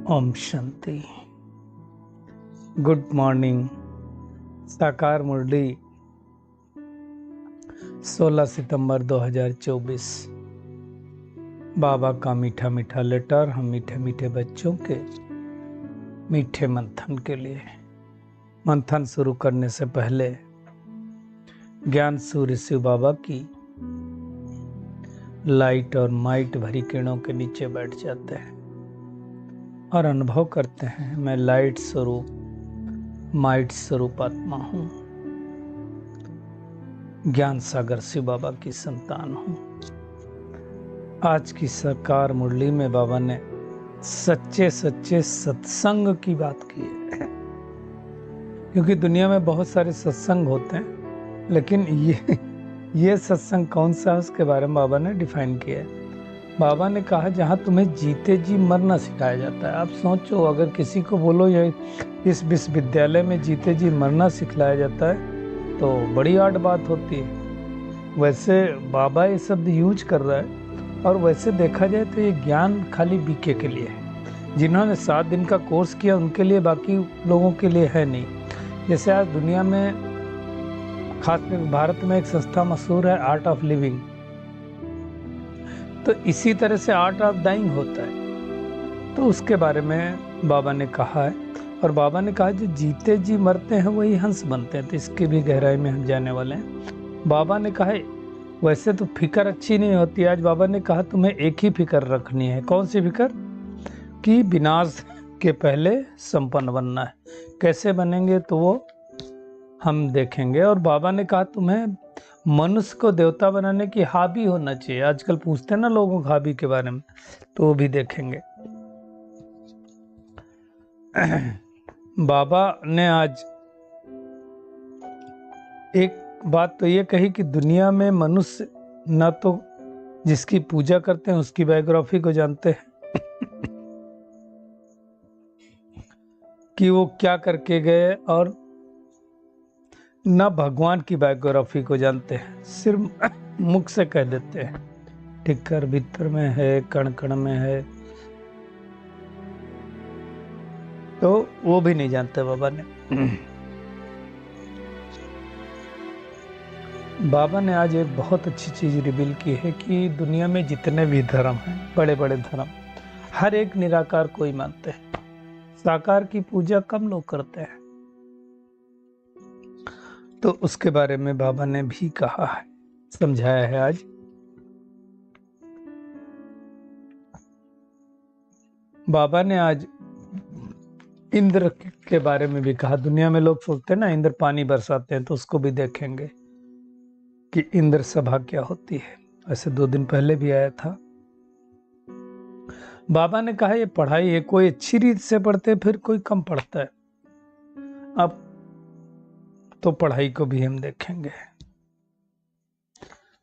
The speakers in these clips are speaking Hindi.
ओम शांति। Good morning. साकार मुरली 16 सितंबर 2024। बाबा का मीठा मीठा लेटर हम मीठे मीठे बच्चों के मीठे मंथन के लिए। मंथन शुरू करने से पहले ज्ञान सूर्य शिव बाबा की लाइट और माइट भरी किरणों के नीचे बैठ जाते हैं और अनुभव करते हैं, मैं लाइट स्वरूप माइट स्वरूप आत्मा हूँ, ज्ञान सागर शिव बाबा की संतान हूँ। आज की साकार मुरली में बाबा ने सच्चे सच्चे सत्संग की बात की है। क्योंकि दुनिया में बहुत सारे सत्संग होते हैं, लेकिन ये सत्संग कौन सा है उसके बारे में बाबा ने डिफाइन किया है। बाबा ने कहा जहाँ तुम्हें जीते जी मरना सिखाया जाता है। आप सोचो, अगर किसी को बोलो ये इस विश्वविद्यालय में जीते जी मरना सिखलाया जाता है तो बड़ी आड़ बात होती है। वैसे बाबा ये शब्द यूज कर रहा है, और वैसे देखा जाए तो ये ज्ञान खाली बीके के लिए है। जिन्होंने 7 दिन का कोर्स किया उनके लिए, बाकी लोगों के लिए है नहीं। जैसे आज दुनिया में, खासकर भारत में एक संस्था मशहूर है, आर्ट ऑफ लिविंग। तो इसी तरह से आर्ट ऑफ डाइंग होता है। तो उसके बारे में बाबा ने कहा है, और बाबा ने कहा जो जीते जी मरते हैं वही हंस बनते हैं। तो इसकी भी गहराई में हम जाने वाले हैं। बाबा ने कहा वैसे तो फिक्र अच्छी नहीं होती। आज बाबा ने कहा तुम्हें एक ही फिक्र रखनी है। कौन सी फिक्र? कि विनाश के पहले संपन्न बनना है। कैसे बनेंगे तो वो हम देखेंगे। और बाबा ने कहा तुम्हें मनुष्य को देवता बनाने की हॉबी होना चाहिए। आजकल पूछते हैं ना लोगों को हॉबी के बारे में, तो वो भी देखेंगे। बाबा ने आज एक बात तो ये कही कि दुनिया में मनुष्य न तो जिसकी पूजा करते हैं उसकी बायोग्राफी को जानते हैं कि वो क्या करके गए, और न भगवान की बायोग्राफी को जानते हैं। सिर्फ मुख से कह देते हैं टिक्कर भीतर में है, कण कण में है, तो वो भी नहीं जानते बाबा ने। बाबा ने आज एक बहुत अच्छी चीज रिवील की है कि दुनिया में जितने भी धर्म हैं, बड़े बड़े धर्म, हर एक निराकार को ही मानते हैं। साकार की पूजा कम लोग करते हैं। तो उसके बारे में बाबा ने भी कहा है, समझाया है। आज बाबा ने आज इंद्र के बारे में भी कहा। दुनिया में लोग सोचते हैं ना इंद्र पानी बरसाते हैं, तो उसको भी देखेंगे कि इंद्र सभा क्या होती है। ऐसे 2 दिन पहले भी आया था। बाबा ने कहा ये पढ़ाई है, कोई अच्छी रीत से पढ़ते फिर कोई कम पढ़ता है। अब तो पढ़ाई को भी हम देखेंगे।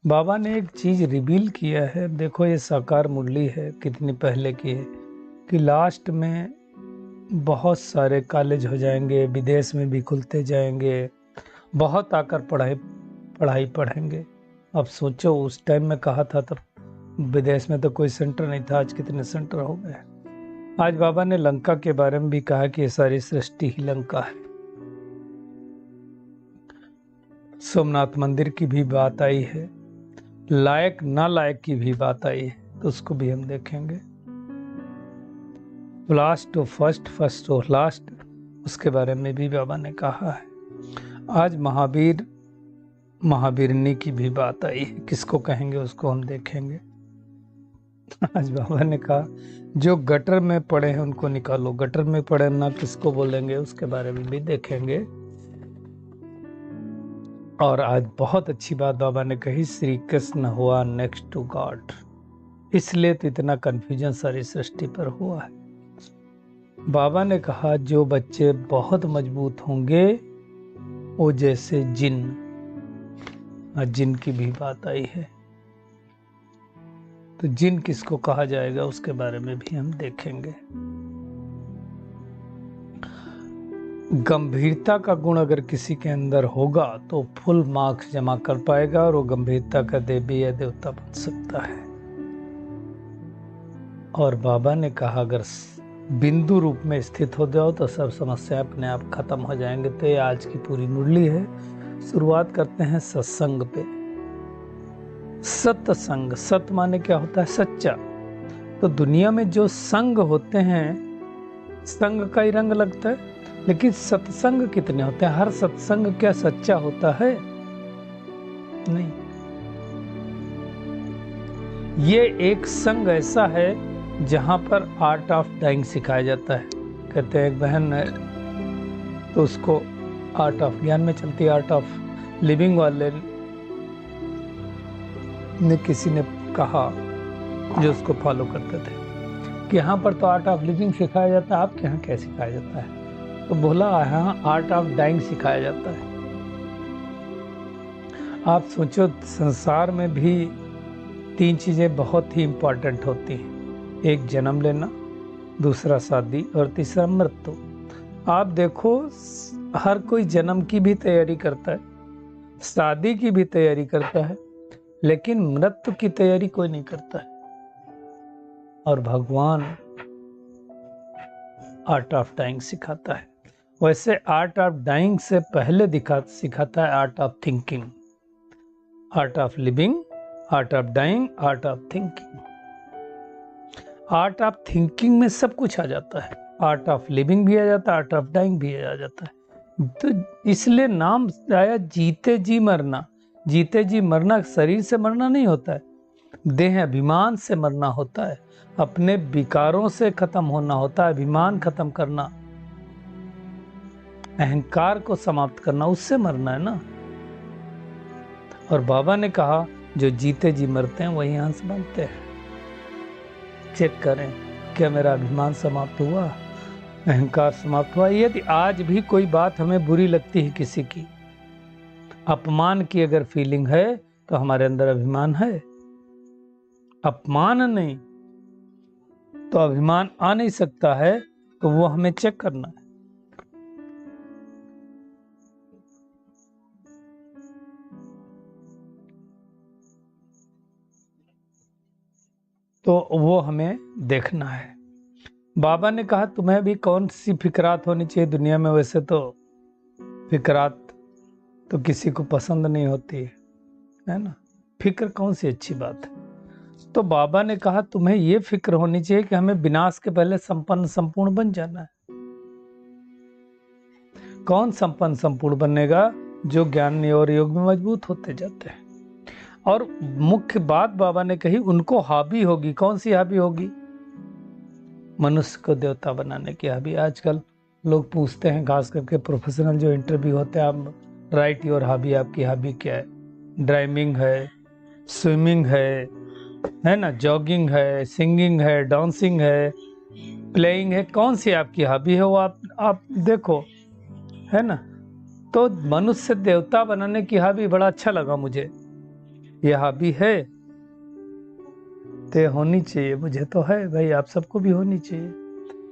बाबा ने एक चीज रिवील किया है। देखो ये साकार मुरली है, कितनी पहले की है, कि लास्ट में बहुत सारे कॉलेज हो जाएंगे, विदेश में भी खुलते जाएंगे, बहुत आकर पढ़ाई पढ़ेंगे। अब सोचो उस टाइम में कहा था तब विदेश में तो कोई सेंटर नहीं था, आज कितने सेंटर हो गए। आज बाबा ने लंका के बारे में भी कहा कि ये सारी सृष्टि ही लंका है। सोमनाथ मंदिर की भी बात आई है, लायक ना लायक की भी बात आई है, तो उसको भी हम देखेंगे। Last to first, first to last, उसके बारे में भी बाबा ने कहा है। आज महावीरनी की भी बात आई है, किसको कहेंगे उसको हम देखेंगे। आज बाबा ने कहा जो गटर में पड़े हैं उनको निकालो। गटर में पड़े ना किसको बोलेंगे, उसके बारे में भी देखेंगे। और आज बहुत अच्छी बात बाबा ने कही, श्री कृष्ण हुआ नेक्स्ट टू गॉड, इसलिए तो इतना कंफ्यूजन सारी सृष्टि पर हुआ है। बाबा ने कहा जो बच्चे बहुत मजबूत होंगे वो जैसे जिन, जिन की भी बात आई है। तो जिन किसको कहा जाएगा उसके बारे में भी हम देखेंगे। गंभीरता का गुण अगर किसी के अंदर होगा तो फुल मार्क्स जमा कर पाएगा, और वो गंभीरता का देवी या देवता बन सकता है। और बाबा ने कहा अगर बिंदु रूप में स्थित हो जाओ तो सब समस्या अपने आप खत्म हो जाएंगे। तो ये आज की पूरी मुरली है। शुरुआत करते हैं सत्संग पे। सत्संग, सत माने क्या होता है? सच्चा। तो दुनिया में जो संग होते हैं, संग का ही रंग लगता है, लेकिन सत्संग कितने होते हैं? हर सत्संग क्या सच्चा होता है? नहीं। ये एक संग ऐसा है जहां पर आर्ट ऑफ डाइंग सिखाया जाता है। कहते हैं एक बहन है तो उसको आर्ट ऑफ, ज्ञान में चलती आर्ट ऑफ लिविंग वाले ने किसी ने कहा जो उसको फॉलो करते थे कि यहाँ पर तो आर्ट ऑफ लिविंग सिखाया जाता है, आपके यहाँ क्या सिखाया जाता है? तो बोला यहाँ आर्ट ऑफ डाइंग सिखाया जाता है। आप सोचो, संसार में भी 3 चीजें बहुत ही इंपॉर्टेंट होती हैं। एक जन्म लेना, दूसरा शादी और तीसरा मृत्यु। आप देखो, हर कोई जन्म की भी तैयारी करता है, शादी की भी तैयारी करता है, लेकिन मृत्यु की तैयारी कोई नहीं करता है। और भगवान आर्ट ऑफ डाइंग सिखाता है। वैसे आर्ट ऑफ डाइंग से पहले सिखाता है art of thinking. Art of living, art of dying, art of thinking. Art of thinking में सब कुछ आ जाता है। आर्ट ऑफ लिविंग भी आ जाता है, आर्ट ऑफ डाइंग भी आ जाता है। तो इसलिए नाम आया जीते जी मरना। जीते जी मरना शरीर से मरना नहीं होता है, देह अभिमान से मरना होता है, अपने विकारों से खत्म होना होता है, अभिमान खत्म करना, अहंकार को समाप्त करना, उससे मरना है ना। और बाबा ने कहा जो जीते जी मरते हैं वही हंस बनते हैं। चेक करें, क्या मेरा अभिमान समाप्त हुआ, अहंकार समाप्त हुआ? यदि आज भी कोई बात हमें बुरी लगती है, किसी की अपमान की अगर फीलिंग है, तो हमारे अंदर अभिमान है। अपमान नहीं तो अभिमान आ नहीं सकता है, तो वो हमें चेक करना है। तो वो हमें देखना है। बाबा ने कहा तुम्हें भी कौन सी फिक्रात होनी चाहिए दुनिया में? वैसे तो फिक्रात तो किसी को पसंद नहीं होती है ना। फिक्र कौन सी अच्छी बात है? तो बाबा ने कहा तुम्हें ये फिक्र होनी चाहिए कि हमें विनाश के पहले संपन्न संपूर्ण बन जाना है। कौन संपन्न संपूर्ण बनेगा? जो ज्ञान और योग में मजबूत होते जाते हैं। और मुख्य बात बाबा ने कही, उनको हॉबी होगी। कौन सी हॉबी होगी? मनुष्य को देवता बनाने की हॉबी। आजकल लोग पूछते हैं, खास करके प्रोफेशनल जो इंटरव्यू होते हैं, आप राइट योर हॉबी, आपकी हॉबी क्या है? ड्राइविंग है, स्विमिंग है ना, जॉगिंग है, सिंगिंग है, डांसिंग है, प्लेइंग है। कौन सी आपकी हॉबी है वो आप देखो, है ना। तो मनुष्य देवता बनाने की हॉबी, बड़ा अच्छा लगा मुझे। ये हॉबी है तो होनी चाहिए। मुझे तो है भाई, आप सबको भी होनी चाहिए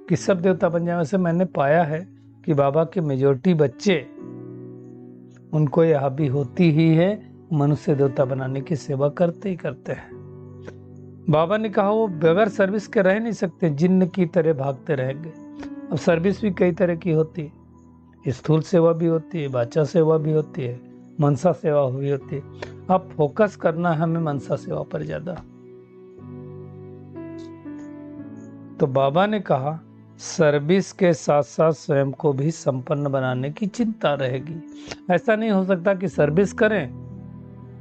कि सब देवता बन जाए। वैसे मैंने पाया है कि बाबा के मेजॉरिटी बच्चे, उनको ये हॉबी होती ही है, मनुष्य देवता बनाने की सेवा करते ही करते हैं। बाबा ने कहा वो बगैर सर्विस के रह नहीं सकते, जिन्न की तरह भागते रहेंगे। अब सर्विस भी कई तरह की होती है, स्थूल सेवा भी होती है, वाचा सेवा भी होती है, मनसा सेवा भी होती है। अब फोकस करना है हमें मनसा सेवा पर ज्यादा। तो बाबा ने कहा सर्विस के साथ साथ स्वयं को भी संपन्न बनाने की चिंता रहेगी। ऐसा नहीं हो सकता कि सर्विस करें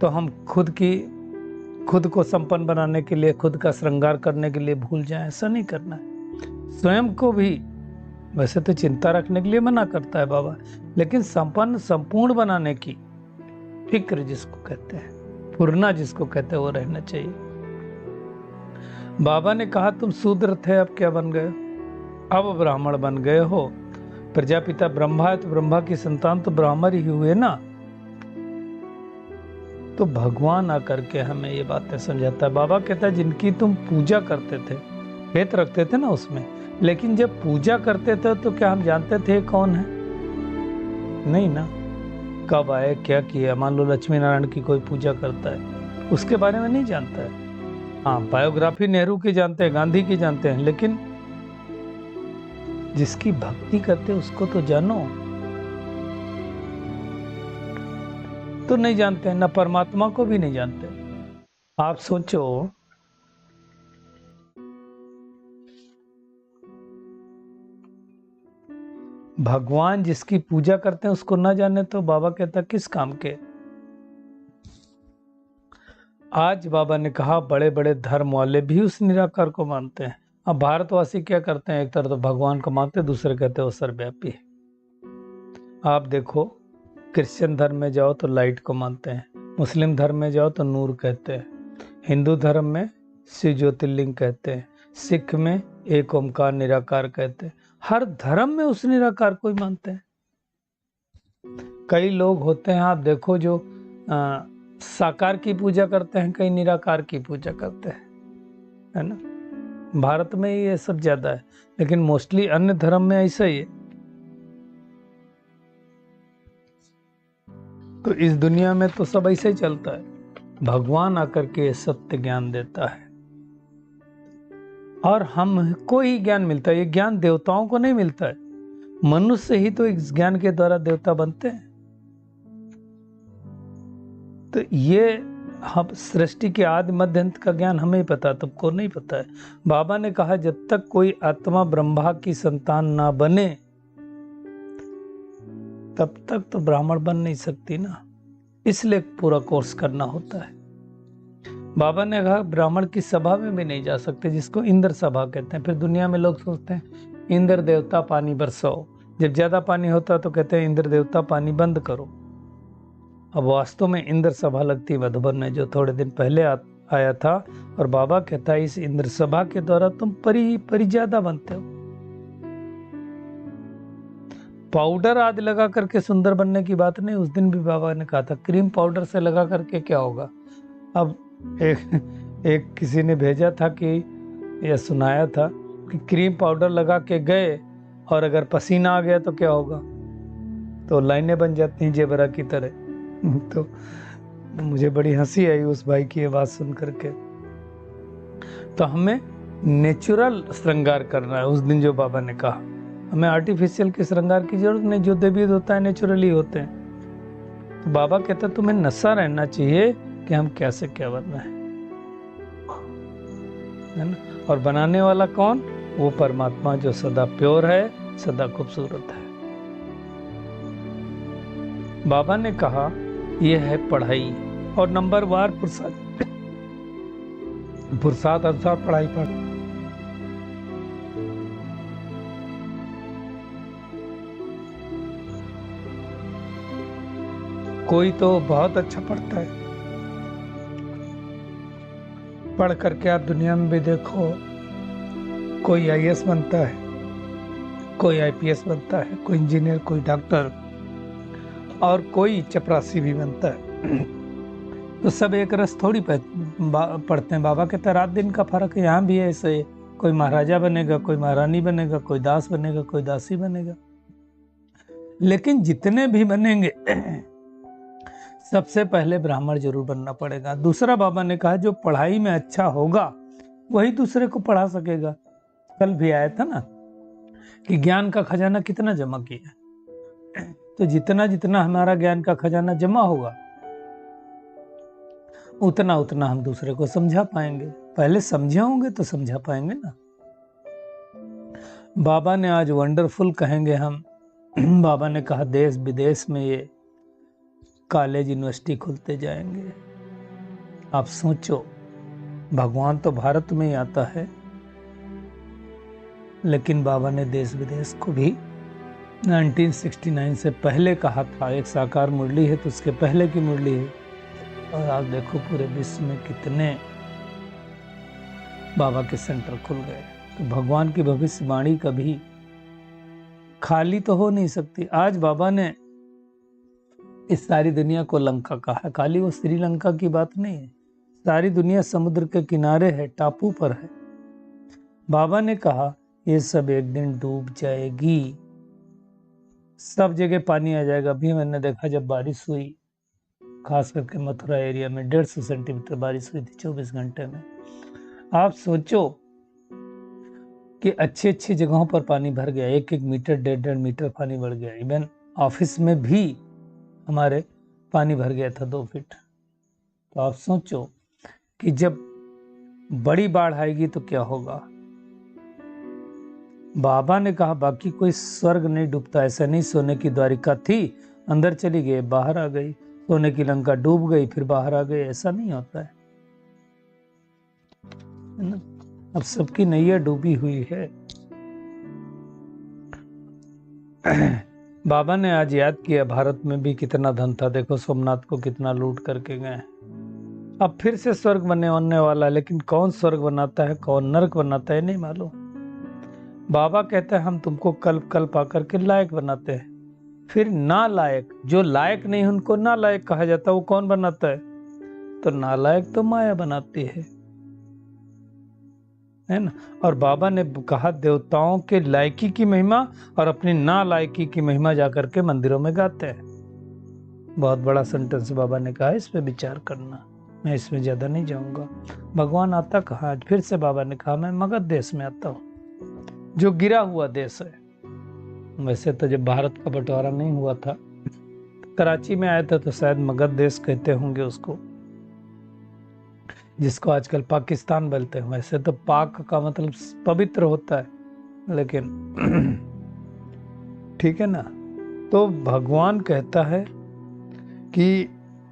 तो हम खुद को संपन्न बनाने के लिए, खुद का श्रृंगार करने के लिए भूल जाएं। ऐसा नहीं करना है। स्वयं को भी वैसे तो चिंता रखने के लिए मना करता है बाबा, लेकिन संपूर्ण बनाने की फिक्र जिसको कहते हैं, पूर्णा जिसको कहते हैं, वो रहना चाहिए। बाबा ने कहा तुम शूद्र थे, अब क्या बन गए? अब ब्राह्मण बन गए हो। प्रजापिता ब्रह्मा है तो ब्रह्मा की संतान तो ब्राह्मण ही हुए ना। तो भगवान आकर के हमें ये बातें समझाता है। बाबा कहता है जिनकी तुम पूजा करते थे, फेथ रखते थे ना उसमें, लेकिन जब पूजा करते थे तो क्या हम जानते थे कौन है? नहीं ना। कब आए, क्या किया? मान लो लक्ष्मी नारायण की कोई पूजा करता है, उसके बारे में नहीं जानता है। हाँ, बायोग्राफी नेहरू की जानते हैं, गांधी की जानते हैं, लेकिन जिसकी भक्ति करते उसको तो जानो। तो नहीं जानते, ना परमात्मा को भी नहीं जानते। आप सोचो, भगवान जिसकी पूजा करते हैं उसको ना जाने तो बाबा कहता किस काम के। आज बाबा ने कहा बड़े बड़े धर्म वाले भी उस निराकार को मानते हैं। अब भारतवासी क्या करते हैं, एक तरफ तो भगवान को मानते, दूसरे कहते हैं वो सर्वव्यापी है। आप देखो, क्रिश्चियन धर्म में जाओ तो लाइट को मानते हैं, मुस्लिम धर्म में जाओ तो नूर कहते हैं, हिंदू धर्म में शिव ज्योतिर्लिंग कहते हैं, सिख में एक ओमकार निराकार कहते हैं। हर धर्म में उस निराकार को ही मानते हैं। कई लोग होते हैं, आप देखो, जो साकार की पूजा करते हैं, कई निराकार की पूजा करते हैं, है ना। भारत में ये सब ज्यादा है, लेकिन मोस्टली अन्य धर्म में ऐसा ही है। तो इस दुनिया में तो सब ऐसे ही चलता है। भगवान आकर के सत्य ज्ञान देता है और हमको ही ज्ञान मिलता है। ये ज्ञान देवताओं को नहीं मिलता है, मनुष्य ही तो इस ज्ञान के द्वारा देवता बनते हैं। तो ये हम सृष्टि के आदि मध्य अंत का ज्ञान हमें ही पता, तुमको नहीं पता है। बाबा ने कहा जब तक कोई आत्मा ब्रह्मा की संतान ना बने तब तक तो ब्राह्मण बन नहीं सकती ना, इसलिए पूरा कोर्स करना होता है। बाबा ने कहा ब्राह्मण की सभा में भी नहीं जा सकते, जिसको इंद्र सभा कहते हैं। फिर दुनिया में लोग सोचते हैं इंद्र देवता पानी बरसाओ, जब ज्यादा पानी होता तो कहते हैं इंद्र देवता पानी बंद करो। अब वास्तव में इंद्र सभा लगती मधुबन में, जो थोड़े दिन पहले आया था, और बाबा कहता है इस इंद्र सभा के द्वारा तुम परी ज्यादा बनते हो। पाउडर आदि लगा करके सुंदर बनने की बात नहीं। उस दिन भी बाबा ने कहा था क्रीम पाउडर से लगा करके क्या होगा। अब एक किसी ने भेजा था कि यह सुनाया था कि क्रीम पाउडर लगा के गए और अगर पसीना आ गया तो क्या होगा, तो लाइनें बन जाती हैं जेबरा की तरह। तो मुझे बड़ी हंसी आई उस भाई की ये बात सुन करके। तो हमें नेचुरल श्रृंगार करना है। उस दिन जो बाबा ने कहा हमें आर्टिफिशियल के श्रृंगार की जरूरत नहीं, जो देवी होता है नेचुरली होते हैं। तो बाबा कहता तुम्हें नशा रहना चाहिए कि हम कैसे क्या बनना है ना। और बनाने वाला कौन, वो परमात्मा जो सदा प्योर है, सदा खूबसूरत है। बाबा ने कहा यह है पढ़ाई, और नंबर वार पुरुषार्थ अनुसार पढ़ाई पढ़। कोई तो बहुत अच्छा पढ़ता है, पढ़ करके आप दुनिया में भी देखो, कोई आईएएस बनता है, कोई आईपीएस बनता है, कोई इंजीनियर, कोई डॉक्टर, और कोई चपरासी भी बनता है। तो सब एक रस थोड़ी पढ़ते हैं। बाबा कहते हैं रात दिन का फर्क है, यहाँ भी है ऐसे। कोई महाराजा बनेगा, कोई महारानी बनेगा, कोई दास बनेगा, कोई दासी बनेगा। लेकिन जितने भी बनेंगे सबसे पहले ब्राह्मण जरूर बनना पड़ेगा। दूसरा बाबा ने कहा जो पढ़ाई में अच्छा होगा वही दूसरे को पढ़ा सकेगा। कल भी आया था ना कि ज्ञान का खजाना कितना जमा किया, तो जितना जितना हमारा ज्ञान का खजाना जमा होगा उतना उतना हम दूसरे को समझा पाएंगे। पहले समझे होंगे तो समझा पाएंगे ना। बाबा ने आज वंडरफुल कहेंगे हम। बाबा ने कहा देश विदेश में ये कॉलेज यूनिवर्सिटी खुलते जाएंगे। आप सोचो, भगवान तो भारत में ही आता है, लेकिन बाबा ने देश विदेश को भी 1969 से पहले कहा था। एक साकार मुरली है तो उसके पहले की मुरली है, और आप देखो पूरे विश्व में कितने बाबा के सेंटर खुल गए। तो भगवान की भविष्यवाणी कभी खाली तो हो नहीं सकती। आज बाबा ने इस सारी दुनिया को लंका कहा, खाली वो श्रीलंका की बात नहीं है। सारी दुनिया समुद्र के किनारे है, टापू पर है। बाबा ने कहा ये सब एक दिन डूब जाएगी, सब जगह पानी आ जाएगा। अभी मैंने देखा जब बारिश हुई, खास करके मथुरा एरिया में 150 सेंटीमीटर बारिश हुई थी 24 घंटे में। आप सोचो कि अच्छी अच्छी जगहों पर पानी भर गया, 1-1 मीटर 1.5 मीटर पानी बढ़ गया। इवन ऑफिस में भी हमारे पानी भर गया था 2 फीट। तो आप सोचो कि जब बड़ी बाढ़ आएगी तो क्या होगा। बाबा ने कहा बाकी कोई स्वर्ग नहीं डूबता, ऐसा नहीं सोने की द्वारिका थी, अंदर चली गई बाहर आ गई, सोने की लंका डूब गई फिर बाहर आ गई, ऐसा नहीं होता है ना। अब सबकी नैया डूबी हुई है। बाबा ने आज याद किया भारत में भी कितना धन था, देखो सोमनाथ को कितना लूट करके गए। अब फिर से स्वर्ग बनने वाला, लेकिन कौन स्वर्ग बनाता है कौन नरक बनाता है नहीं मालूम। बाबा कहते हैं हम तुमको कल्प कल्प आकर के लायक बनाते हैं, फिर नालायक, जो लायक नहीं उनको नालायक कहा जाता है। वो कौन बनाता है? तो नालायक तो माया बनाती है ना। और बाबा ने कहा देवताओं के लायकी की महिमा और अपनी नालायकी की महिमा जाकर के मंदिरों में गाते हैं। बहुत बड़ा सेंटेंस बाबा ने कहा, इस पे विचार करना, मैं इसमें ज्यादा नहीं जाऊंगा। भगवान आता कहा? आज फिर से बाबा ने कहा मैं मगध देश में आता हूँ, जो गिरा हुआ देश है। वैसे तो जब भारत का बंटवारा नहीं हुआ था, कराची में आए थे तो शायद मगध देश कहते होंगे उसको, जिसको आजकल पाकिस्तान बोलते हैं। वैसे तो पाक का मतलब पवित्र होता है, लेकिन ठीक है ना। तो भगवान कहता है कि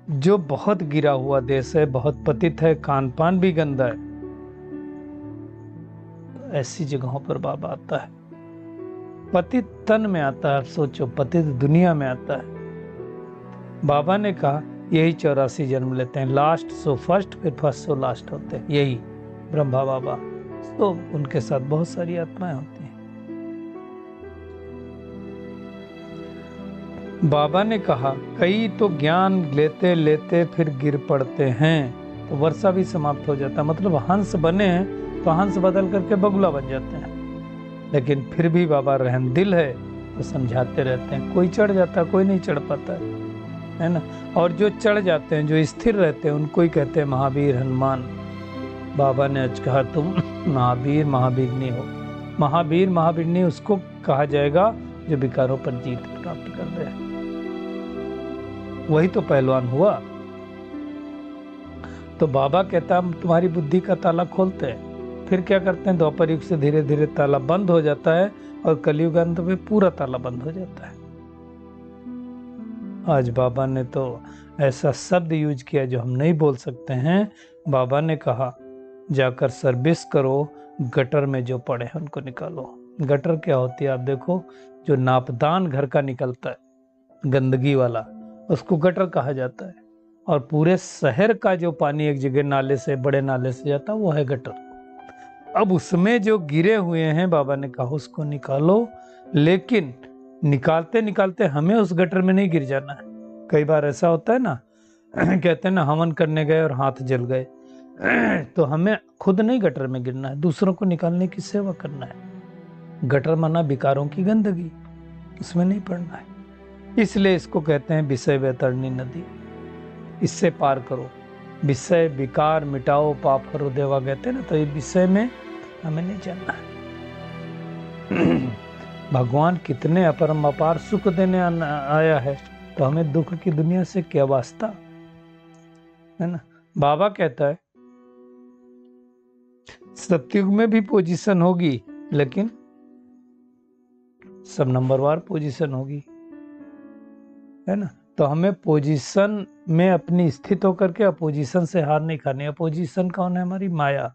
जो बहुत गिरा हुआ देश है, बहुत पतित है, खान पान भी गंदा है, तो ऐसी जगहों पर बाबा आता है। पतित तन में आता है, सोचो पतित दुनिया में आता है। बाबा ने कहा यही 84 जन्म लेते हैं, लास्ट सो फर्स्ट, फिर फर्स्ट सो लास्ट होते हैं, यही ब्रह्मा बाबा। तो उनके साथ बहुत सारी आत्माएं होती हैं। बाबा ने कहा कई तो ज्ञान लेते लेते फिर गिर पड़ते हैं, तो वर्षा भी समाप्त हो जाता है। मतलब हंस बने हैं तो हंस बदल करके बगुला बन जाते हैं, लेकिन फिर भी बाबा रहमदिल है तो समझाते रहते हैं। कोई चढ़ जाता है, कोई नहीं चढ़ पाता है ना। और जो चढ़ जाते हैं, जो स्थिर रहते हैं, उनको ही कहते हैं महावीर हनुमान। बाबा ने आज कहा तुम महावीर महावीरनी हो। महावीर महावीरनी उसको कहा जाएगा जो विकारों पर जीत प्राप्त कर दे, वही तो पहलवान हुआ। तो बाबा कहता हम तुम्हारी बुद्धि का ताला खोलते हैं। फिर क्या करते हैं, द्वापर युग से धीरे धीरे ताला बंद हो जाता है और कलयुग अंत में पूरा ताला बंद हो जाता है। आज बाबा ने तो ऐसा शब्द यूज किया जो हम नहीं बोल सकते हैं। बाबा ने कहा जाकर सर्विस करो, गटर में जो पड़े हैं उनको निकालो। गटर क्या होती है आप देखो, जो नापदान घर का निकलता है गंदगी वाला, उसको गटर कहा जाता है। और पूरे शहर का जो पानी एक जगह नाले से, बड़े नाले से जाता है, वो है गटर। अब उसमें जो गिरे हुए हैं बाबा ने कहा उसको निकालो, लेकिन निकालते निकालते हमें उस गटर में नहीं गिर जाना है। कई बार ऐसा होता है ना कहते हैं ना हवन करने गए और हाथ जल गए, तो हमें खुद नहीं गटर में गिरना है, दूसरों को निकालने की सेवा करना है। गटर माना विकारों की गंदगी, उसमें नहीं पड़ना है। इसलिए इसको कहते हैं विषय वैतरणी नदी। इससे पार करो, विषय विकार मिटाओ, पाप हरो देवा कहते हैं ना। तो ये विषय में हमें नहीं जाना है। भगवान कितने अपरम अपार सुख देने आया है, तो हमें दुख की दुनिया से क्या वास्ता, है ना। बाबा कहता है सतयुग में भी पोजीशन होगी, लेकिन सब नंबरवार पोजीशन होगी, है ना। तो हमें पोजीशन में अपनी स्थित होकर के अपोजिशन से हार नहीं खानी। अपोजिशन कौन है? हमारी माया।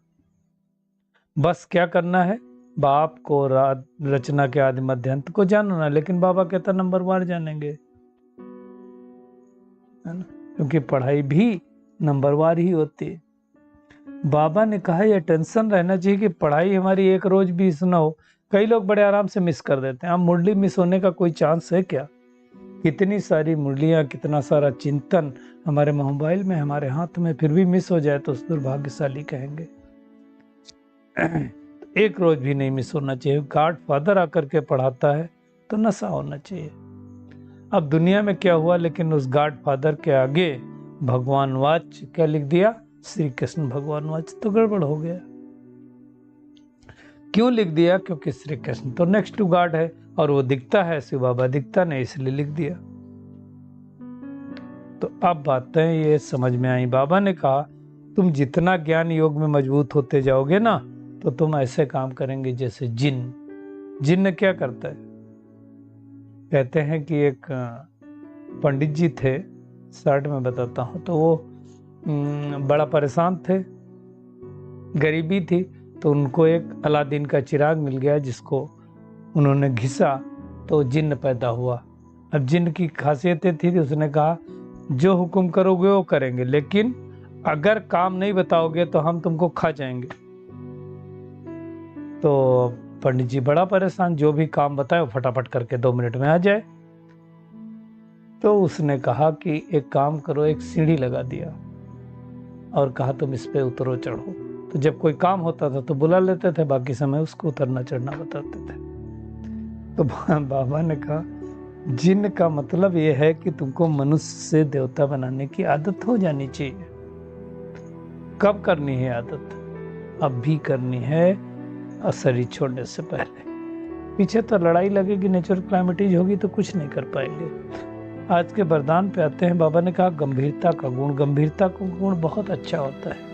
बस क्या करना है, बाप को रचना के आदि मध्य अंत को जानना। लेकिन बाबा कहता नंबरवार जानेंगे, है ना, क्योंकि पढ़ाई भी नंबरवार ही होती है। बाबा ने कहा यह टेंशन रहना चाहिए कि पढ़ाई हमारी एक रोज भी मिस ना हो। कई लोग बड़े आराम से मिस कर देते हैं। अब मुरली मिस होने का कोई चांस है क्या? कितनी सारी मुरलियां, कितना सारा चिंतन हमारे मोबाइल में, हमारे हाथ में, फिर भी मिस हो जाए तो उस दुर्भाग्यशाली कहेंगे। एक रोज भी नहीं मिस होना चाहिए। गॉड फादर आकर के पढ़ाता है तो नशा होना चाहिए। अब दुनिया में क्या हुआ, लेकिन उस गॉड फादर के आगे भगवान वाच क्या लिख दिया, श्री कृष्ण भगवान वाच, तो गड़बड़ हो गया। क्यों लिख दिया? क्योंकि श्री कृष्ण तो नेक्स्ट टू गॉड है और वो दिखता है, शिव बाबा दिखता नहीं, इसलिए लिख दिया। तो अब बातें ये समझ में आई। बाबा ने कहा तुम जितना ज्ञान योग में मजबूत होते जाओगे ना, तो तुम ऐसे काम करेंगे जैसे जिन्न क्या करता है? कहते हैं कि एक पंडित जी थे, शॉर्ट में बताता हूँ, तो वो बड़ा परेशान थे, गरीबी थी, तो उनको एक अलादीन का चिराग मिल गया जिसको उन्होंने घिसा तो जिन्न पैदा हुआ। अब जिन्न की खासियतें थी, उसने कहा जो हुक्म करोगे वो करेंगे, लेकिन अगर काम नहीं बताओगे तो हम तुमको खा जाएंगे। तो पंडित जी बड़ा परेशान, जो भी काम बताए वो फटाफट करके 2 मिनट में आ जाए। तो उसने कहा कि एक काम करो, एक सीढ़ी लगा दिया और कहा तुम इस पे उतरो चढ़ो। तो जब कोई काम होता था तो बुला लेते थे, बाकी समय उसको उतरना चढ़ना बताते थे। तो बाबा ने कहा जिन्न का मतलब यह है कि तुमको मनुष्य से देवता बनाने की आदत हो जानी चाहिए। कब करनी है आदत? अब भी करनी है, और शरीर छोड़ने से पहले। पीछे तो लड़ाई लगेगी, नेचुरल क्लाइमेटीज होगी तो कुछ नहीं कर पाएंगे। आज के वरदान पे आते हैं। बाबा ने कहा गंभीरता का गुण, गंभीरता का गुण बहुत अच्छा होता है।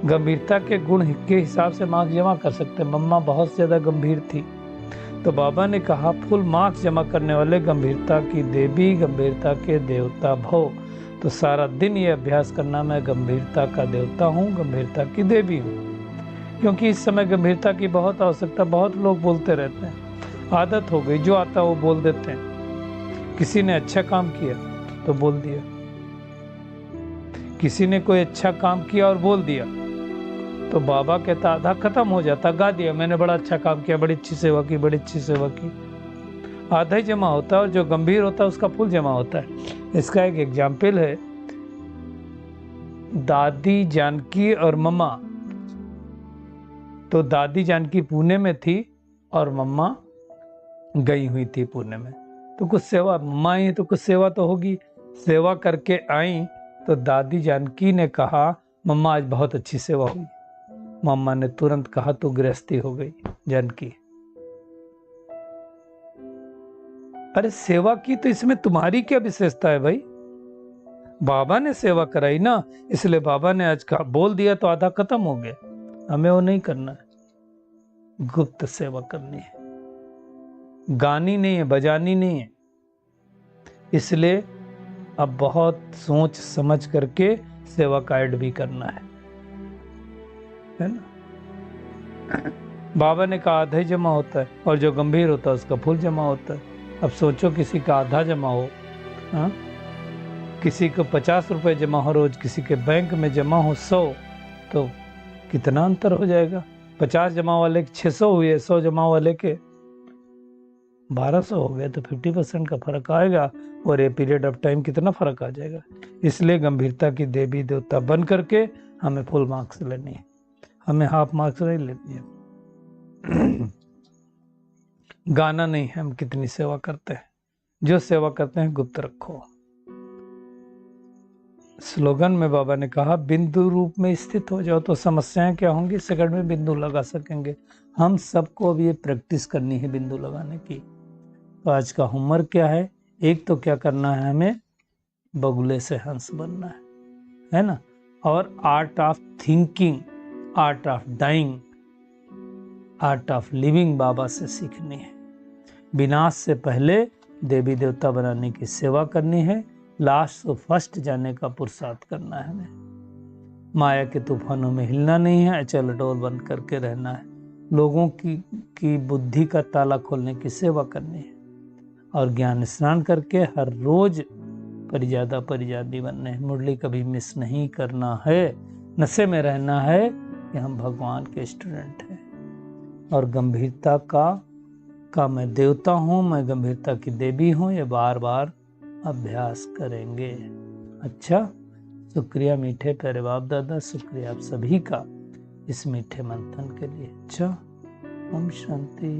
गंभीरता के गुण के हिसाब से मार्क्स जमा कर सकते हैं। मम्मा बहुत ज्यादा गंभीर थी, तो बाबा ने कहा फुल मार्क्स जमा करने वाले गंभीरता की देवी, गंभीरता के देवता भव। तो सारा दिन ये अभ्यास करना, मैं गंभीरता का देवता हूँ, गंभीरता की देवी हूँ। क्योंकि इस समय गंभीरता की बहुत आवश्यकता। बहुत लोग बोलते रहते हैं, आदत हो गई, जो आता है वो बोल देते हैं। किसी ने अच्छा काम किया तो बोल दिया, किसी ने कोई अच्छा काम किया और बोल दिया, तो बाबा कहता आधा खत्म हो जाता, गा दिया मैंने बड़ा अच्छा काम किया, बड़ी अच्छी सेवा की, बड़ी अच्छी सेवा की। आधा ही जमा होता है, और जो गंभीर होता है उसका फुल जमा होता है। इसका एक एग्जाम्पल है, दादी जानकी और मम्मा। तो दादी जानकी पुणे में थी और मम्मा गई हुई थी पुणे में। तो कुछ सेवा, मम्मा आई तो कुछ सेवा तो होगी। सेवा करके आई तो दादी जानकी ने कहा मम्मा आज बहुत अच्छी सेवा हुई। मम्मा ने तुरंत कहा तो गृहस्थी हो गई जानकी। अरे सेवा की तो इसमें तुम्हारी क्या विशेषता है भाई? बाबा ने सेवा कराई ना, इसलिए बाबा ने आज का बोल दिया तो आधा खत्म हो गया। हमें वो नहीं करना है, गुप्त सेवा करनी है, गानी नहीं है, बजानी नहीं है। इसलिए अब बहुत सोच समझ करके सेवा का ऐड भी करना है ना। बाबा ने कहा आधा ही जमा होता है, और जो गंभीर होता है उसका फुल जमा होता है। अब सोचो किसी का आधा जमा हो, हाँ? किसी को 50 रुपए जमा हो रोज, किसी के बैंक में जमा हो 100, तो कितना अंतर हो जाएगा? 50 जमा वाले के 600 हुए, 100 जमा वाले के 1200 हो गए, तो 50% का फर्क आएगा। और ये पीरियड ऑफ टाइम कितना फर्क आ जाएगा। इसलिए गंभीरता की देवी देवता बन करके हमें फुल मार्क्स लेनी है, हमें हाफ मार्क्स नहीं लेनी है। गाना नहीं है हम कितनी सेवा करते हैं, जो सेवा करते हैं गुप्त रखो। स्लोगन में बाबा ने कहा बिंदु रूप में स्थित हो जाओ तो समस्याएं क्या होंगी, सेकंड में बिंदु लगा सकेंगे। हम सबको अब ये प्रैक्टिस करनी है बिंदु लगाने की। तो आज का होमवर्क क्या है? एक तो क्या करना है, हमें बगुले से हंस बनना है ना। और art of thinking, art of dying, art of living बाबा से सीखनी है। विनाश से पहले देवी देवता बनाने की सेवा करनी है, लास्ट तो फर्स्ट जाने का पुरुषार्थ करना है हमें। माया के तूफानों में हिलना नहीं है, अचल डोर बंद करके रहना है। लोगों की बुद्धि का ताला खोलने की सेवा करनी है, और ज्ञान स्नान करके हर रोज परिजादा परिजादी बनने हैं। मुरली कभी मिस नहीं करना है, नशे में रहना है कि हम भगवान के स्टूडेंट हैं। और गंभीरता का मैं देवता हूँ, मैं गंभीरता की देवी हूँ, ये बार बार अभ्यास करेंगे। अच्छा, शुक्रिया मीठे प्यारे बाप दादा, शुक्रिया आप सभी का इस मीठे मंथन के लिए। अच्छा, ओम शांति।